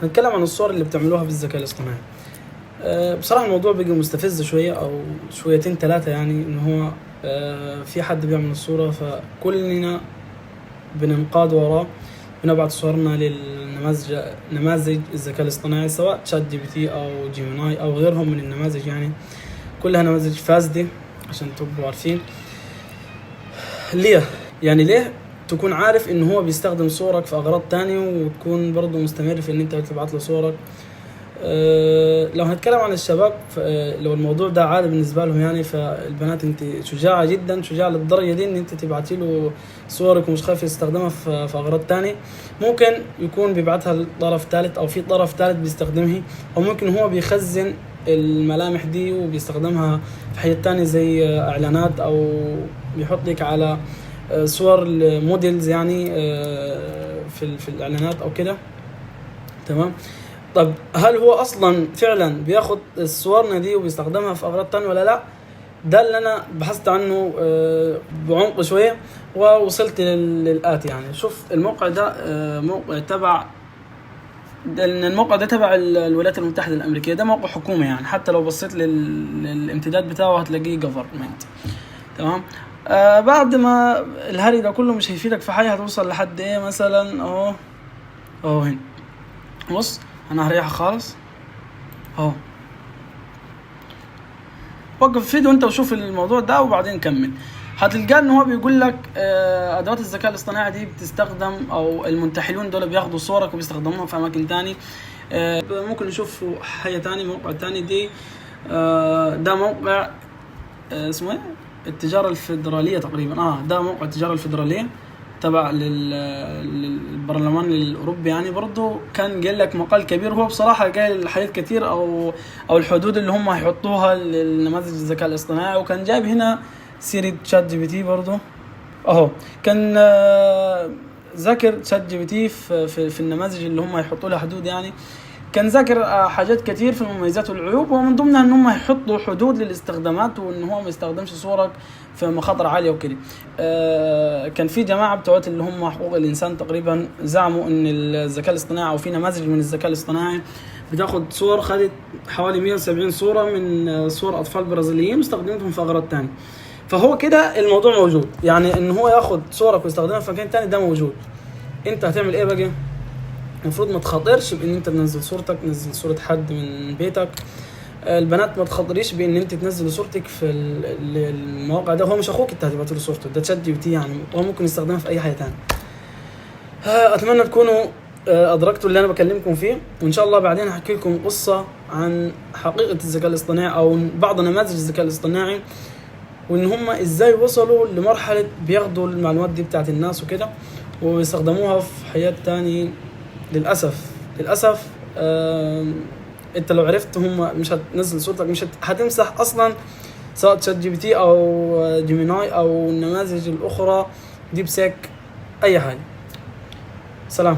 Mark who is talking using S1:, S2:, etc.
S1: هنتكلم عن الصور اللي بتعملوها بالذكاء الاصطناعي. بصراحة الموضوع بيجي مستفز شوية أو شويتين ثلاثة، يعني إن هو في حد بيعمل الصورة فكلنا بننقاد وراه، بنبعت صورنا نماذج الذكاء الاصطناعي سواء شات جي بي تي أو جيميناي أو غيرهم من النماذج، يعني كلها نماذج فاسدة عشان تبقوا عارفين. ليه تكون عارف إن هو بيستخدم صورك في أغراض تانية وتكون برضو مستمر في إن أنت تبعت له صورك. لو هنتكلم عن الشباب، لو الموضوع ده عادي بالنسبة لهم، يعني فالبنات انت شجاعة جدا، شجاعة للدرجة دي ان انت تبعتي له صورك ومش خايف يستخدمها في اغراض تانية. ممكن يكون بيبعتها لطرف ثالث او في طرف ثالث بيستخدمها، او ممكن هو بيخزن الملامح دي وبيستخدمها في حاجات تانية زي اعلانات، او بيحط لك على صور الموديلز يعني في الاعلانات او كده. تمام. طب هل هو اصلا فعلا بياخد صورنا دي وبيستخدمها في اغراض تانية ولا لا؟ ده اللي انا بحثت عنه بعمق شوية ووصلت للآتي. يعني شوف الموقع ده موقع تبع الموقع ده تبع الولايات المتحدة الأمريكية، ده موقع حكومي، يعني حتى لو بصيت للامتداد بتاعه هتلاقيه government. تمام. بعد ما الهري ده كله مش هيفيدك في حاجة، هتوصل لحد ايه مثلا اهو هنا. بص انا هريحها خالص اهو، وقف الفيديو انت وشوف الموضوع ده وبعدين كمل. هتلقى ان هو بيقول لك ادوات الذكاء الاصطناعي دي بتستخدم، او المنتحلون دول بياخدوا صورك وبيستخدموها في اماكن تاني. ممكن نشوف حاجة تاني، موقع تاني دي ده موقع اسمه ايه، التجارة الفيدرالية تقريبا. ده موقع التجارة الفيدرالية تبع للبرلمان الأوروبي. يعني برضو كان قال لك مقال كبير، هو بصراحة قال حاجات كتير أو الحدود اللي هم هيحطوها للنماذج الذكاء الاصطناعي، وكان جايب هنا سيرة شات جي بي تي برضو أهو. كان ذاكر شات جي بي تي في النماذج اللي هم هيحطوا لها حدود، يعني كان ذاكر حاجات كتير في المميزات والعيوب، ومن ضمنها ان هم يحطوا حدود للاستخدامات، وان هو ما يستخدمش صورك في مخاطر عاليه وكده. كان في جماعه بتوعت اللي هم حقوق الانسان تقريبا زعموا ان الذكاء الاصطناعي او في نماذج من الذكاء الاصطناعي بتاخد صور، خدت حوالي 170 صوره من صور اطفال برازيليين واستخدمتهم في اغراض تانية. فهو كده الموضوع موجود، يعني ان هو ياخد صورك ويستخدمها في مكان تاني، ده موجود. انت هتعمل ايه بقى؟ المفروض ما تخاطرش بان انت تنزل صورتك، تنزل صورة حد من بيتك. البنات ما تخاطريش بان انت تنزل صورتك في المواقع ده. هو مش اخوك انت هتبعت له صورته، ده شات جي بي تي، يعني هو ممكن يستخدمها في اي حاجه ثانيه. اتمنى تكونوا ادركتوا اللي انا بكلمكم فيه، وان شاء الله بعدين هحكي لكم قصه عن حقيقه الذكاء الاصطناعي او بعض نماذج الذكاء الاصطناعي، وان هم ازاي وصلوا لمرحله بياخدوا المعلومات دي بتاعت الناس وكده ويستخدموها في حياه تاني. للأسف انت لو عرفت هم مش هتنزل صورتك، مش هتمسح اصلا سواء شات جي بي تي او جيميناي او النماذج الاخرى دي بسك اي حاجة. سلام.